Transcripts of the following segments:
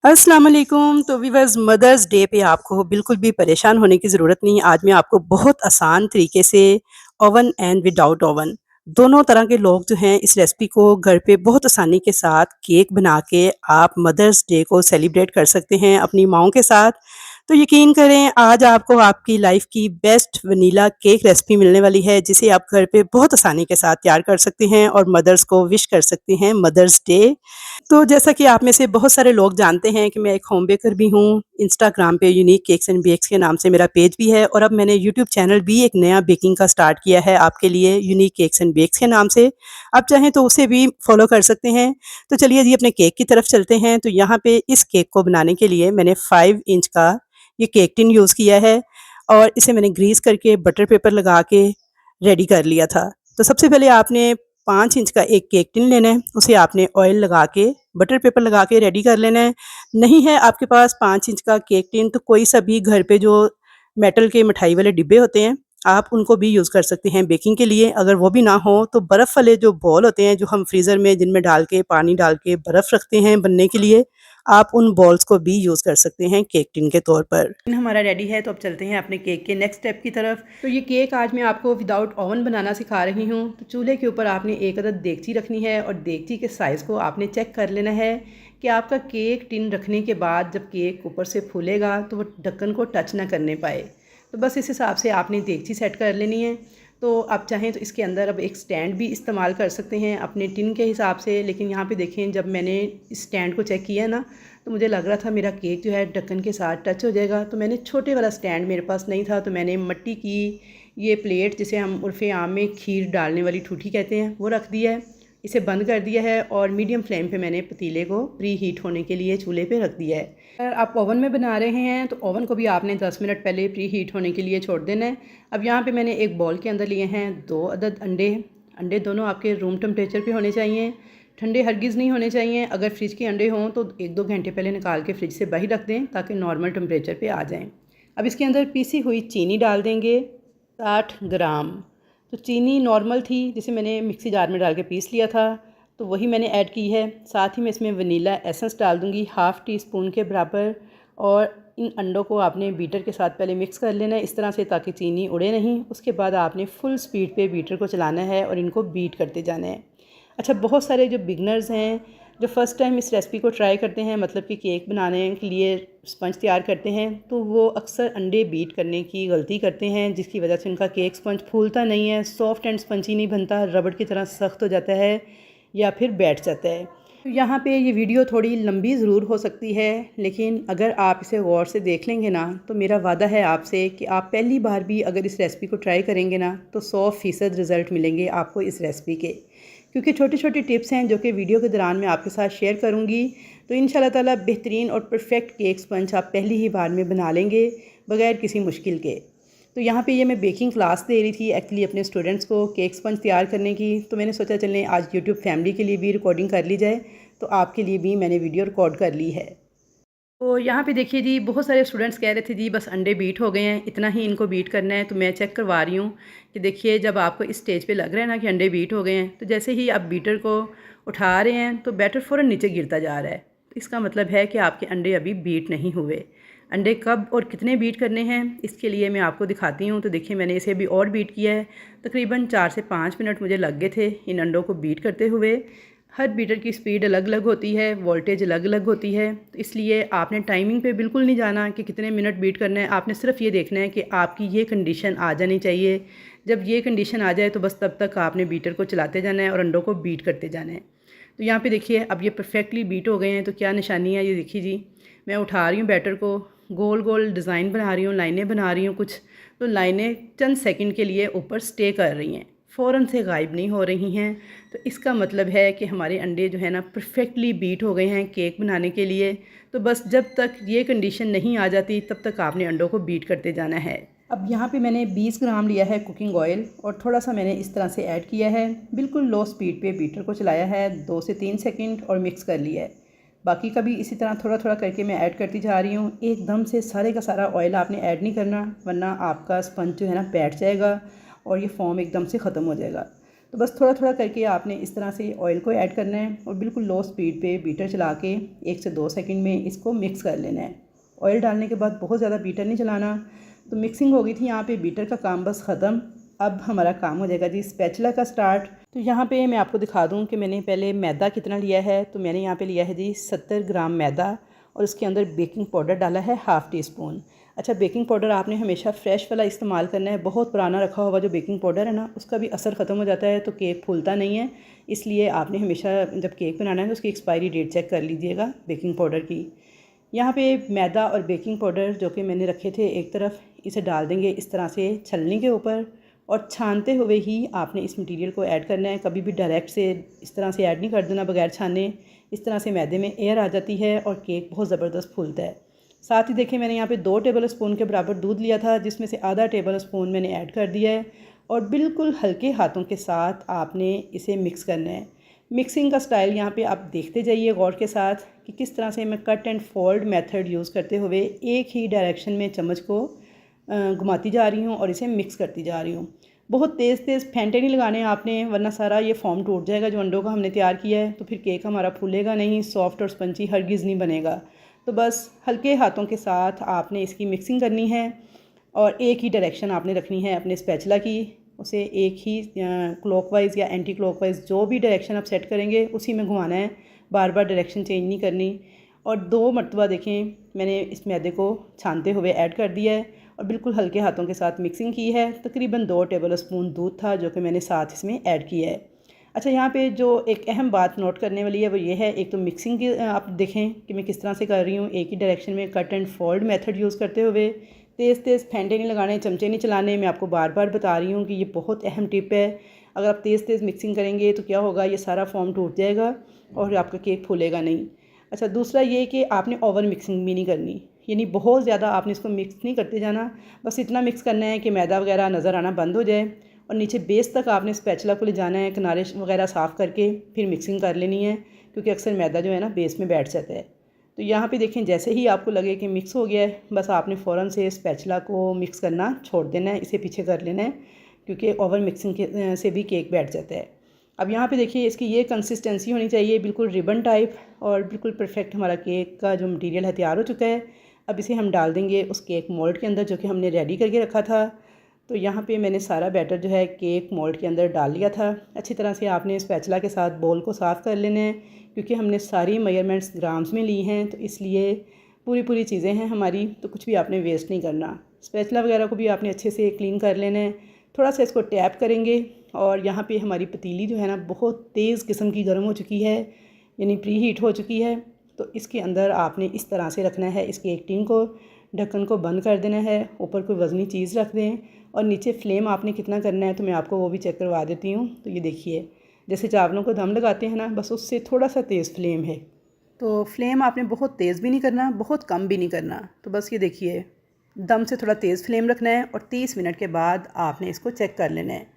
अस्सलाम वालेकुम। तो व्यूअर्स, मदर्स डे पे आपको बिल्कुल भी परेशान होने की ज़रूरत नहीं। आज मैं आपको बहुत आसान तरीके से ओवन एंड विदाउट ओवन दोनों तरह के लोग जो हैं इस रेसिपी को घर पे बहुत आसानी के साथ केक बना के आप मदर्स डे को सेलिब्रेट कर सकते हैं अपनी माँओं के साथ। तो यकीन करें, आज आपको आपकी लाइफ़ की बेस्ट वनीला केक रेसिपी मिलने वाली है जिसे आप घर पे बहुत आसानी के साथ तैयार कर सकते हैं और मदर्स को विश कर सकते हैं मदर्स डे। तो जैसा कि आप में से बहुत सारे लोग जानते हैं कि मैं एक होम बेकर भी हूँ। इंस्टाग्राम पे यूनिक केक्स एंड बेक्स के नाम से मेरा पेज भी है और अब मैंने यूट्यूब चैनल भी एक नया बेकिंग का स्टार्ट किया है आपके लिए, यूनिक केक्स एंड बेक्स के नाम से। आप चाहें तो उसे भी फॉलो कर सकते हैं। तो चलिए जी अपने केक की तरफ चलते हैं। तो यहाँ पे इस केक को बनाने के लिए मैंने 5 इंच का ये केक टिन यूज़ किया है और इसे मैंने ग्रीस करके बटर पेपर लगा के रेडी कर लिया था। तो सबसे पहले आपने 5 इंच का एक केक टिन लेना है, उसे आपने ऑयल लगा के, बटर पेपर लगा के रेडी कर लेना है। नहीं है आपके पास 5 इंच का केक टिन, तो कोई सा भी घर पे जो मेटल के मिठाई वाले डिब्बे होते हैं, आप उनको भी यूज़ कर सकते हैं बेकिंग के लिए। अगर वो भी ना हो तो बर्फ़ वाले जो बॉल होते हैं, जो हम फ्रीज़र में जिनमें डाल के पानी डाल के बर्फ़ रखते हैं बनने के लिए, आप उन बॉल्स को भी यूज़ कर सकते हैं केक टिन के तौर पर। हमारा रेडी है, तो अब चलते हैं अपने केक के नेक्स्ट स्टेप की तरफ। तो ये केक आज मैं आपको विदाउट ओवन बनाना सिखा रही हूँ। तो चूल्हे के ऊपर आपने एक अदद देगची रखनी है और देगची के साइज़ को आपने चेक कर लेना है कि आपका केक टिन रखने के बाद जब केक ऊपर से फूलेगा तो वो ढक्कन को टच ना करने पाए। तो बस इस हिसाब से आपने देगची सेट कर लेनी है। तो आप चाहें तो इसके अंदर अब एक स्टैंड भी इस्तेमाल कर सकते हैं अपने टिन के हिसाब से। लेकिन यहाँ पे देखें, जब मैंने इस स्टैंड को चेक किया ना, तो मुझे लग रहा था मेरा केक जो है ढक्कन के साथ टच हो जाएगा। तो मैंने छोटे वाला स्टैंड मेरे पास नहीं था, तो मैंने मिट्टी की ये प्लेट, जिसे हम उर्फ़े आम में खीर डालने वाली ठूठी कहते हैं, वो रख दिया है। इसे बंद कर दिया है और मीडियम फ्लेम पे मैंने पतीले को प्री हीट होने के लिए चूल्हे पे रख दिया है। अगर आप ओवन में बना रहे हैं तो ओवन को भी आपने 10 मिनट पहले प्री हीट होने के लिए छोड़ देना है। अब यहाँ पे मैंने एक बॉल के अंदर लिए हैं 2 अदद अंडे। अंडे दोनों आपके रूम टेम्परेचर पे होने चाहिए, ठंडे हरगिज़ नहीं होने चाहिए। अगर फ्रिज के अंडे हों तो 1-2 घंटे पहले निकाल के फ्रिज से बाहर रख दें ताकि नॉर्मल टेम्परेचर पे आ जाएं। अब इसके अंदर पीसी हुई चीनी डाल देंगे 60 ग्राम। तो चीनी नॉर्मल थी, जिसे मैंने मिक्सी जार में डाल के पीस लिया था, तो वही मैंने ऐड की है। साथ ही मैं इसमें वनीला एसेंस डाल दूँगी हाफ़ टी स्पून के बराबर। और इन अंडों को आपने बीटर के साथ पहले मिक्स कर लेना है इस तरह से, ताकि चीनी उड़े नहीं। उसके बाद आपने फुल स्पीड पे बीटर को चलाना है और इनको बीट करते जाना है। अच्छा, बहुत सारे जो बिगनर्स हैं, जो फ़र्स्ट टाइम इस रेसिपी को ट्राई करते हैं, मतलब कि केक बनाने के लिए स्पंज तैयार करते हैं, तो वो अक्सर अंडे बीट करने की गलती करते हैं, जिसकी वजह से उनका केक स्पंज फूलता नहीं है, सॉफ्ट एंड स्पंजी नहीं बनता, रबड़ की तरह सख्त हो जाता है या फिर बैठ जाता है। तो यहाँ पे ये वीडियो थोड़ी लंबी ज़रूर हो सकती है, लेकिन अगर आप इसे गौर से देख लेंगे ना, तो मेरा वादा है आपसे कि आप पहली बार भी अगर इस रेसिपी को ट्राई करेंगे ना, तो 100% रिज़ल्ट मिलेंगे आपको इस रेसिपी के। क्योंकि छोटी छोटी टिप्स हैं जो कि वीडियो के दौरान मैं आपके साथ शेयर करूँगी। तो इंशाल्लाह ताला बेहतरीन और परफेक्ट केक स्पंज आप पहली ही बार में बना लेंगे बग़ैर किसी मुश्किल के। तो यहाँ पे ये मैं बेकिंग क्लास दे रही थी एक्चुअली अपने स्टूडेंट्स को केक स्पंज तैयार करने की। तो मैंने सोचा चलें आज यूट्यूब फैमिली के लिए भी रिकॉर्डिंग कर ली जाए, तो आपके लिए भी मैंने वीडियो रिकॉर्ड कर ली है। तो यहाँ पे देखिए जी, बहुत सारे स्टूडेंट्स कह रहे थे जी बस अंडे बीट हो गए हैं, इतना ही इनको बीट करना है। तो मैं चेक करवा रही हूँ कि देखिए, जब आपको इस स्टेज पे लग रहा है ना कि अंडे बीट हो गए हैं, तो जैसे ही आप बीटर को उठा रहे हैं तो बैटर फ़ौरन नीचे गिरता जा रहा है। तो इसका मतलब है कि आपके अंडे अभी बीट नहीं हुए। अंडे कब और कितने बीट करने हैं, इसके लिए मैं आपको दिखाती हूँ। तो देखिए, मैंने इसे भी और बीट किया है। तकरीबन 4 से 5 मिनट मुझे लग गए थे इन अंडों को बीट करते हुए। हर बीटर की स्पीड अलग अलग होती है, वोल्टेज अलग अलग होती है, तो इसलिए आपने टाइमिंग पे बिल्कुल नहीं जाना कि कितने मिनट बीट करना है। आपने सिर्फ ये देखना है कि आपकी ये कंडीशन आ जानी चाहिए। जब ये कंडीशन आ जाए तो बस तब तक आपने बीटर को चलाते जाना है और अंडों को बीट करते जाना है। तो यहाँ पे देखिए, अब ये परफेक्टली बीट हो गए हैं। तो क्या निशानी है ये देखिए जी, मैं उठा रही हूँ बैटर को, गोल गोल डिज़ाइन बना रही हूँ, लाइनें बना रही हूँ कुछ। तो लाइनें चंद सेकंड के लिए ऊपर स्टे कर रही हैं, फ़ौरन से गायब नहीं हो रही हैं। तो इसका मतलब है कि हमारे अंडे जो है ना परफेक्टली बीट हो गए हैं केक बनाने के लिए। तो बस जब तक ये कंडीशन नहीं आ जाती तब तक आपने अंडों को बीट करते जाना है। अब यहाँ पे मैंने 20 ग्राम लिया है कुकिंग ऑयल और थोड़ा सा मैंने इस तरह से ऐड किया है। बिल्कुल लो स्पीड पे बीटर को चलाया है 2 से 3 सेकंड और मिक्स कर लिया है। बाकी का भी इसी तरह थोड़ा थोड़ा करके मैं ऐड करती जा रही हूँ। एकदम से सारे का सारा ऑयल आपने ऐड नहीं करना, वरना आपका स्पंज जो है ना बैठ जाएगा और ये फॉर्म एकदम से ख़त्म हो जाएगा। तो बस थोड़ा थोड़ा करके आपने इस तरह से ऑयल को ऐड करना है और बिल्कुल लो स्पीड पे बीटर चला के 1 से 2 सेकंड में इसको मिक्स कर लेना है। ऑयल डालने के बाद बहुत ज़्यादा बीटर नहीं चलाना। तो मिक्सिंग हो गई थी यहाँ पे, बीटर का काम बस ख़त्म। अब हमारा काम हो जाएगा जी स्पैचुला का स्टार्ट। तो यहाँ पे मैं आपको दिखा दूँ कि मैंने पहले मैदा कितना लिया है। तो मैंने यहाँ पे लिया है जी 70 ग्राम मैदा और उसके अंदर बेकिंग पाउडर डाला है ½ टी स्पून। अच्छा, बेकिंग पाउडर आपने हमेशा फ्रेश वाला इस्तेमाल करना है। बहुत पुराना रखा हुआ जो बेकिंग पाउडर है ना, उसका भी असर ख़त्म हो जाता है तो केक फूलता नहीं है। इसलिए आपने हमेशा जब केक बनाना है तो उसकी एक्सपायरी डेट चेक कर लीजिएगा बेकिंग पाउडर की। यहाँ पे मैदा और बेकिंग पाउडर जो कि मैंने रखे थे एक तरफ, इसे डाल देंगे इस तरह से छलनी के ऊपर और छानते हुए ही आपने इस मटेरियल को ऐड करना है। कभी भी डायरेक्ट से इस तरह से ऐड नहीं कर देना बगैर छाने। इस तरह से मैदे में एयर आ जाती है और केक बहुत ज़बरदस्त फूलता है। साथ ही देखिए मैंने यहाँ पे 2 टेबल स्पून के बराबर दूध लिया था, जिसमें से आधा टेबल स्पून मैंने ऐड कर दिया है और बिल्कुल हल्के हाथों के साथ आपने इसे मिक्स करना है। मिक्सिंग का स्टाइल यहाँ पे आप देखते जाइए गौर के साथ कि किस तरह से मैं cut and fold method use करते हुए एक ही डायरेक्शन में चम्मच को घुमाती जा रही हूँ और इसे मिक्स करती जा रही हूँ। बहुत तेज़ तेज़ फेंटे नहीं लगाने आपने, वरना सारा ये फॉर्म टूट जाएगा जो अंडों का हमने तैयार किया है। तो फिर केक हमारा फूलेगा नहीं, सॉफ्ट और स्पंजी हरगिज़ नहीं बनेगा। तो बस हल्के हाथों के साथ आपने इसकी मिक्सिंग करनी है और एक ही डायरेक्शन आपने रखनी है अपने स्पैचुला की। उसे एक ही क्लॉकवाइज़ या एंटी क्लॉकवाइज़ जो भी डायरेक्शन आप सेट करेंगे उसी में घुमाना है, बार बार डायरेक्शन चेंज नहीं करनी। और 2 मरतबा देखें मैंने इस मैदे को छानते हुए ऐड कर दिया है और बिल्कुल हल्के हाथों के साथ मिक्सिंग की है। तकरीबन 2 टेबल स्पून दूध था जो कि मैंने साथ इसमें ऐड किया है। अच्छा, यहाँ पे जो एक अहम बात नोट करने वाली है वो ये है, एक तो मिक्सिंग की आप देखें कि मैं किस तरह से कर रही हूँ। एक ही डायरेक्शन में cut and fold method use करते हुए, तेज़ तेज़ फेंटे नहीं लगाने, चमचे नहीं चलाने। मैं आपको बार बार बता रही हूँ कि ये बहुत अहम टिप है। अगर आप तेज़ तेज़ मिक्सिंग करेंगे तो क्या होगा, ये सारा फॉर्म टूट जाएगा और आपका केक फूलेगा नहीं। अच्छा, दूसरा ये कि आपने ओवर मिक्सिंग भी नहीं करनी, यानी बहुत ज़्यादा आपने इसको मिक्स नहीं करते जाना। बस इतना मिक्स करना है कि मैदा वगैरह नज़र आना बंद हो जाए और नीचे बेस तक आपने स्पैचुला को ले जाना है, किनारे वगैरह साफ़ करके फिर मिक्सिंग कर लेनी है, क्योंकि अक्सर मैदा जो है ना बेस में बैठ जाता है। तो यहाँ पे देखें जैसे ही आपको लगे कि मिक्स हो गया है, बस आपने फ़ौरन से स्पैचुला को मिक्स करना छोड़ देना है, इसे पीछे कर लेना है, क्योंकि ओवर मिक्सिंग से भी केक बैठ जाता है। अब यहाँ पे देखिए इसकी ये कंसिस्टेंसी होनी चाहिए, बिल्कुल रिबन टाइप, और बिल्कुल परफेक्ट हमारा केक का जो मटेरियल है तैयार हो चुका है। अब इसे हम डाल देंगे उस केक मोल्ड के अंदर जो कि हमने रेडी करके रखा था। तो यहाँ पे मैंने सारा बैटर जो है केक मोल्ड के अंदर डाल लिया था। अच्छी तरह से आपने स्पैचुला के साथ बोल को साफ़ कर लेना है, क्योंकि हमने सारी मेजरमेंट्स ग्राम्स में ली हैं, तो इसलिए पूरी पूरी चीज़ें हैं हमारी, तो कुछ भी आपने वेस्ट नहीं करना। स्पैचुला वगैरह को भी आपने अच्छे से क्लीन कर लेना है। थोड़ा सा इसको टैप करेंगे और यहाँ पे हमारी पतीली जो है ना बहुत तेज़ किस्म की गर्म हो चुकी है, यानी प्री हीट हो चुकी है। तो इसके अंदर आपने इस तरह से रखना है इस केक टिन को, ढक्कन को बंद कर देना है, ऊपर कोई वज़नी चीज़ रख दें और नीचे फ्लेम आपने कितना करना है तो मैं आपको वो भी चेक करवा देती हूँ। तो ये देखिए जैसे चावलों को दम लगाते हैं ना, बस उससे थोड़ा सा तेज़ फ्लेम है। तो फ्लेम आपने बहुत तेज़ भी नहीं करना, बहुत कम भी नहीं करना। तो बस ये देखिए दम से थोड़ा तेज़ फ्लेम रखना है और 30 मिनट के बाद आपने इसको चेक कर लेना है।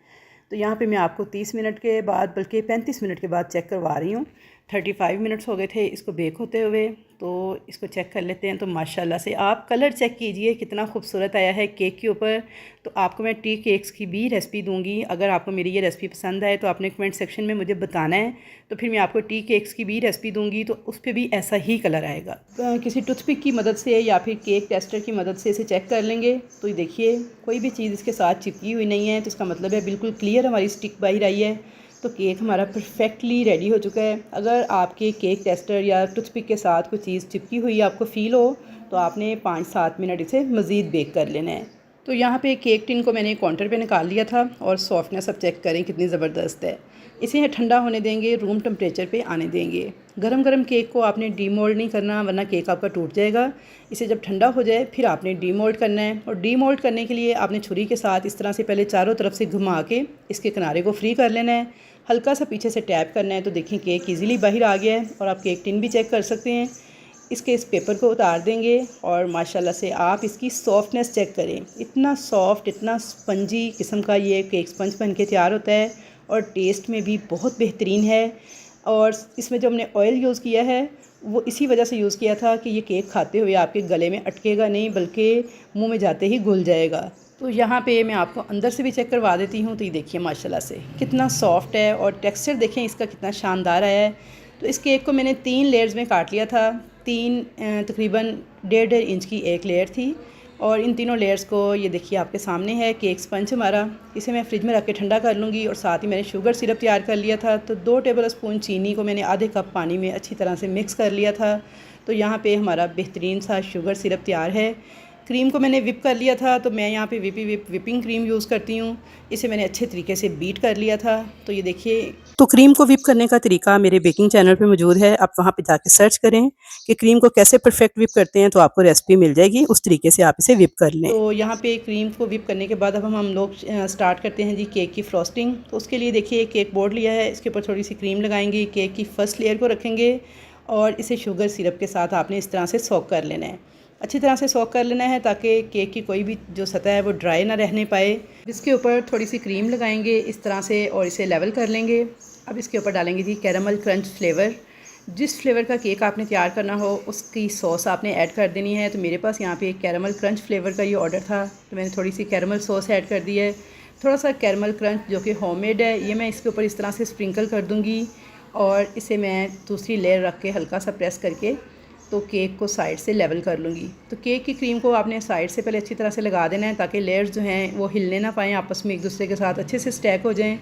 तो यहाँ पे मैं आपको 30 मिनट के बाद, बल्कि 35 मिनट के बाद चेक करवा रही हूँ। 35 मिनट्स हो गए थे इसको बेक होते हुए, तो इसको चेक कर लेते हैं। तो माशाल्लाह से आप कलर चेक कीजिए कितना खूबसूरत आया है केक के ऊपर। तो आपको मैं टी केक्स की भी रेसिपी दूंगी, अगर आपको मेरी ये रेसिपी पसंद आए तो आपने कमेंट सेक्शन में मुझे बताना है, तो फिर मैं आपको टी केक्स की भी रेसिपी दूंगी, तो उस पर भी ऐसा ही कलर आएगा। किसी टूथपिक की मदद से या फिर केक टेस्टर की मदद से इसे चेक कर लेंगे। तो ये देखिए कोई भी चीज़ इसके साथ चिपकी हुई नहीं है, तो इसका मतलब है बिल्कुल क्लियर हमारी स्टिक बाहर आई है। तो केक हमारा परफेक्टली रेडी हो चुका है। अगर आपके केक टेस्टर या टूथपिक के साथ कोई चीज़ चिपकी हुई आपको फ़ील हो, तो आपने 5-7 मिनट इसे मज़ीद बेक कर लेना है। तो यहाँ पे केक टिन को मैंने काउंटर पे निकाल लिया था और सॉफ्टनेस अब चेक करें कितनी ज़बरदस्त है। इसे ठंडा होने देंगे, रूम टेम्परेचर पे आने देंगे। गरम गरम केक को आपने डीमोल्ड नहीं करना, वरना केक आपका टूट जाएगा। इसे जब ठंडा हो जाए फिर आपने डीमोल्ड करना है, और डीमोल्ड करने के लिए आपने छुरी के साथ इस तरह से पहले चारों तरफ से घुमा के इसके किनारे को फ्री कर लेना है। हल्का सा पीछे से टैप करना है, तो देखें केक ईज़िली बाहर आ गया है। और आप केक टिन भी चेक कर सकते हैं। इसके इस पेपर को उतार देंगे और माशाल्लाह से आप इसकी सॉफ्टनेस चेक करें, इतना सॉफ्ट, इतना स्पंजी किस्म का ये केक स्पंज बन के तैयार होता है और टेस्ट में भी बहुत बेहतरीन है। और इसमें जो हमने ऑयल यूज़ किया है वो इसी वजह से यूज़ किया था कि ये केक खाते हुए आपके गले में अटकेगा नहीं, बल्कि मुंह में जाते ही घुल जाएगा। तो यहाँ पे मैं आपको अंदर से भी चेक करवा देती हूँ। तो ये देखिए माशाल्लाह से कितना सॉफ्ट है और टेक्सचर देखें इसका कितना शानदार आया है। तो इस केक को मैंने 3 लेयर्स में काट लिया था। 3 तकरीबन 1.5 इंच की एक लेयर थी और इन तीनों लेयर्स को ये देखिए आपके सामने है केक स्पंज हमारा। इसे मैं फ्रिज में रख के ठंडा कर लूँगी और साथ ही मैंने शुगर सिरप तैयार कर लिया था। तो 2 टेबल स्पून चीनी को मैंने आधे कप पानी में अच्छी तरह से मिक्स कर लिया था। तो यहाँ पे हमारा बेहतरीन सा शुगर सिरप तैयार है। क्रीम को मैंने विप कर लिया था। तो मैं यहाँ पे विपिंग क्रीम यूज़ करती हूँ। इसे मैंने अच्छे तरीके से बीट कर लिया था। तो ये देखिए, तो क्रीम को विप करने का तरीका मेरे बेकिंग चैनल पे मौजूद है। आप वहाँ पे जाके सर्च करें कि क्रीम को कैसे परफेक्ट विप करते हैं, तो आपको रेसिपी मिल जाएगी। उस तरीके से आप इसे विप कर लें। तो यहाँ पे क्रीम को विप करने के बाद अब हम लोग स्टार्ट करते हैं जी केक की फ्रॉस्टिंग। तो उसके लिए देखिए केक बोर्ड लिया है, इसके ऊपर थोड़ी सी क्रीम लगाएंगे, केक की फर्स्ट लेयर को रखेंगे और इसे शुगर सिरप के साथ आपने इस तरह से सोक कर लेना है। अच्छी तरह से सोक कर लेना है ताकि केक की कोई भी जो सतह है वो ड्राई ना रहने पाए। इसके ऊपर थोड़ी सी क्रीम लगाएंगे इस तरह से और इसे लेवल कर लेंगे। अब इसके ऊपर डालेंगे जी कैरामल क्रंच फ्लेवर। जिस फ्लेवर का केक आपने तैयार करना हो उसकी सॉस आपने ऐड कर देनी है। तो मेरे पास यहाँ पे कैरामल क्रंच फ्लेवर का ये ऑर्डर था, तो मैंने थोड़ी सी कैरामल सॉस ऐड कर दी है। थोड़ा सा कैरामल क्रंच जो कि होममेड है ये मैं इसके ऊपर इस तरह से स्प्रिंकल कर दूँगी और इसे मैं दूसरी लेयर रख के हल्का सा प्रेस करके तो केक को साइड से लेवल कर लूँगी। तो केक की क्रीम को आपने साइड से पहले अच्छी तरह से लगा देना है ताकि लेयर्स जो हैं वो हिलने ना पाएँ, आपस में एक दूसरे के साथ अच्छे से स्टैक हो जाएं।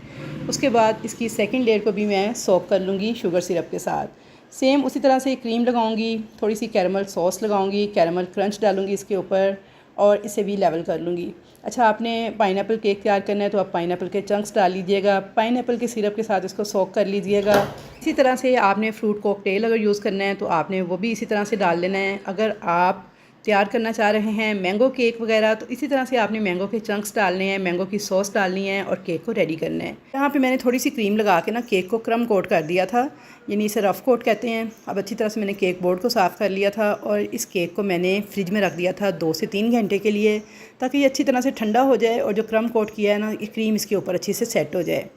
उसके बाद इसकी सेकंड लेयर को भी मैं सोक कर लूँगी शुगर सिरप के साथ। सेम उसी तरह से क्रीम लगाऊँगी, थोड़ी सी कैरामल सॉस लगाऊँगी, कैरामल क्रंच डालूँगी इसके ऊपर और इसे भी लेवल कर लूँगी। अच्छा, आपने पाइनएप्पल केक तैयार करना है तो आप पाइनएप्पल के चंक्स डाल लीजिएगा, पाइनएप्पल के सिरप के साथ इसको सोक कर लीजिएगा। इसी तरह से आपने फ्रूट कॉकटेल अगर यूज़ करना है तो आपने वो भी इसी तरह से डाल लेना है। अगर आप तैयार करना चाह रहे हैं मैंगो केक वगैरह तो इसी तरह से आपने मैंगो के चंक्स डालने हैं, मैंगो की सॉस डालनी है और केक को रेडी करना है। यहाँ पे मैंने थोड़ी सी क्रीम लगा के ना केक को क्रम कोट कर दिया था, यानी इसे रफ़ कोट कहते हैं। अब अच्छी तरह से मैंने केक बोर्ड को साफ़ कर लिया था और इस केक को मैंने फ्रिज में रख दिया था 2 से 3 घंटे के लिए ताकि ये अच्छी तरह से ठंडा हो जाए और जो क्रम कोट किया है ना ये क्रीम इसके ऊपर अच्छी से सेट हो जाए।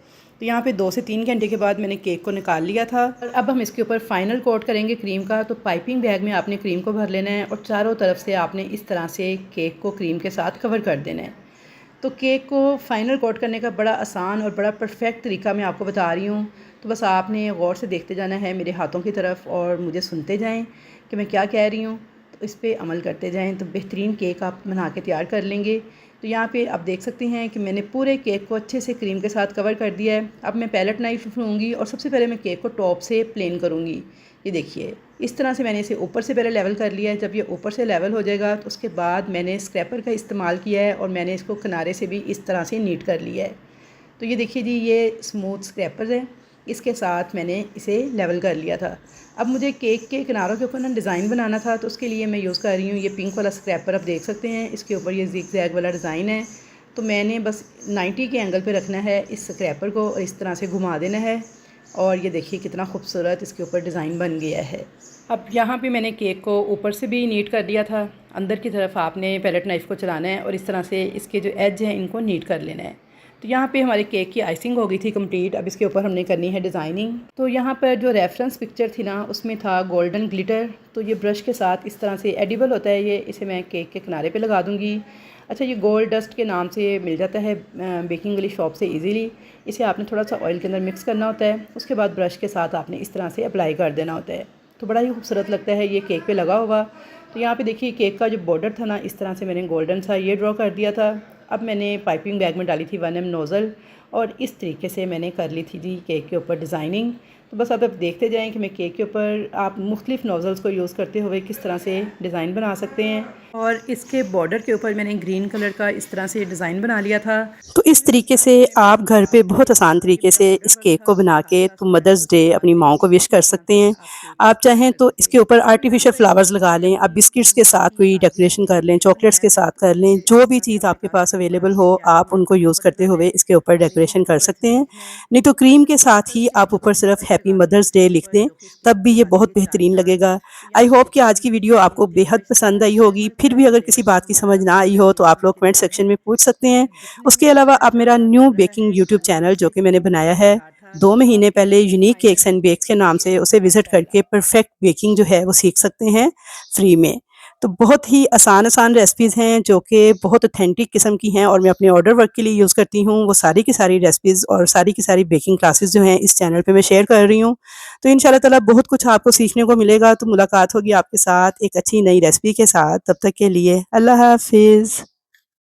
तो यहाँ पे 2 से 3 घंटे के बाद मैंने केक को निकाल लिया था और अब हम इसके ऊपर फाइनल कोट करेंगे क्रीम का। तो पाइपिंग बैग में आपने क्रीम को भर लेना है और चारों तरफ से आपने इस तरह से केक को क्रीम के साथ कवर कर देना है। तो केक को फाइनल कोट करने का बड़ा आसान और बड़ा परफेक्ट तरीका मैं आपको बता रही हूँ। तो बस आपने गौर से देखते जाना है मेरे हाथों की तरफ और मुझे सुनते जाएँ कि मैं क्या कह रही हूँ, तो इस पर अमल करते जाएँ तो बेहतरीन केक आप बना के तैयार कर लेंगे। तो यहाँ पे आप देख सकते हैं कि मैंने पूरे केक को अच्छे से क्रीम के साथ कवर कर दिया है। अब मैं पैलेट नाइफ लूँगी और सबसे पहले मैं केक को टॉप से प्लेन करूँगी। ये देखिए इस तरह से मैंने इसे ऊपर से पहले लेवल कर लिया है। जब ये ऊपर से लेवल हो जाएगा तो उसके बाद मैंने स्क्रैपर का इस्तेमाल किया है और मैंने इसको किनारे से भी इस तरह से नीट कर लिया है। तो ये देखिए जी ये स्मूथ स्क्रैपर है, इसके साथ मैंने इसे लेवल कर लिया था। अब मुझे केक के किनारों के ऊपर ना डिज़ाइन बनाना था तो उसके लिए मैं यूज़ कर रही हूँ ये पिंक वाला स्क्रैपर। आप देख सकते हैं इसके ऊपर ये ज़िग ज़ैग वाला डिज़ाइन है। तो मैंने बस 90 के एंगल पे रखना है इस स्क्रैपर को और इस तरह से घुमा देना है और ये देखिए कितना खूबसूरत इसके ऊपर डिज़ाइन बन गया है। अब यहाँ पे मैंने केक को ऊपर से भी नीट कर दिया था, अंदर की तरफ आपने पैलेट नाइफ़ को चलाना है और इस तरह से इसके जो एज हैं इनको नीट कर लेना है। तो यहाँ पे हमारे केक की आइसिंग हो गई थी कंप्लीट। अब इसके ऊपर हमने करनी है डिज़ाइनिंग। तो यहाँ पर जो रेफरेंस पिक्चर थी ना उसमें था गोल्डन ग्लिटर। तो ये ब्रश के साथ इस तरह से एडिबल होता है ये, इसे मैं केक के किनारे पे लगा दूँगी। अच्छा, ये गोल्ड डस्ट के नाम से मिल जाता है बेकिंग वाली शॉप से इजीली। इसे आपने थोड़ा सा ऑयल के अंदर मिक्स करना होता है, उसके बाद ब्रश के साथ आपने इस तरह से अप्लाई कर देना होता है। तो बड़ा ही खूबसूरत लगता है ये केक पे लगा हुआ। तो यहाँ पे देखिए केक का जो बॉर्डर था ना इस तरह से मैंने गोल्डन सा ये ड्रॉ कर दिया था। अब मैंने पाइपिंग बैग में डाली थी 1M नोज़ल और इस तरीके से मैंने कर ली थी जी केक के ऊपर डिज़ाइनिंग। तो बस अब आप देखते जाएं कि मैं केक के ऊपर आप मुख्तलिफ़ नोज़ल्स को यूज़ करते हुए किस तरह से डिज़ाइन बना सकते हैं। और इसके बॉर्डर के ऊपर मैंने ग्रीन कलर का इस तरह से डिज़ाइन बना लिया था। तो इस तरीके से आप घर पे बहुत आसान तरीके से इस केक को बना के तो मदर्स डे अपनी माओ को विश कर सकते हैं। आप चाहें तो इसके ऊपर आर्टिफिशियल फ्लावर्स लगा लें, आप बिस्किट्स के साथ कोई डेकोरेशन कर लें, चॉकलेट्स के साथ कर लें, जो भी चीज़ आपके पास अवेलेबल हो आप उनको यूज़ करते हुए इसके ऊपर डेकोरेशन कर सकते हैं। नहीं तो क्रीम के साथ ही आप ऊपर सिर्फ हैप्पी मदर्स डे लिख दें, तब भी ये बहुत बेहतरीन लगेगा। आई होप कि आज की वीडियो आपको बेहद पसंद आई होगी। फिर भी अगर किसी बात की समझ ना आई हो तो आप लोग कमेंट सेक्शन में पूछ सकते हैं। उसके अलावा आप मेरा न्यू बेकिंग यूट्यूब चैनल जो कि मैंने बनाया है 2 महीने पहले यूनिक केक्स एंड बेक्स के नाम से, उसे विज़िट करके परफेक्ट बेकिंग जो है वो सीख सकते हैं फ्री में। तो बहुत ही आसान-आसान रेसिपीज़ हैं जो कि बहुत ऑथेंटिक किस्म की हैं और मैं अपने ऑर्डर वर्क के लिए यूज़ करती हूँ। वो सारी की सारी रेसिपीज़ और सारी की सारी बेकिंग क्लासेस जो हैं इस चैनल पे मैं शेयर कर रही हूँ। तो इंशाल्लाह ताला बहुत कुछ आपको सीखने को मिलेगा। तो मुलाकात होगी आपके साथ एक अच्छी नई रेसिपी के साथ। तब तक के लिए अल्लाह हाफ़िज़।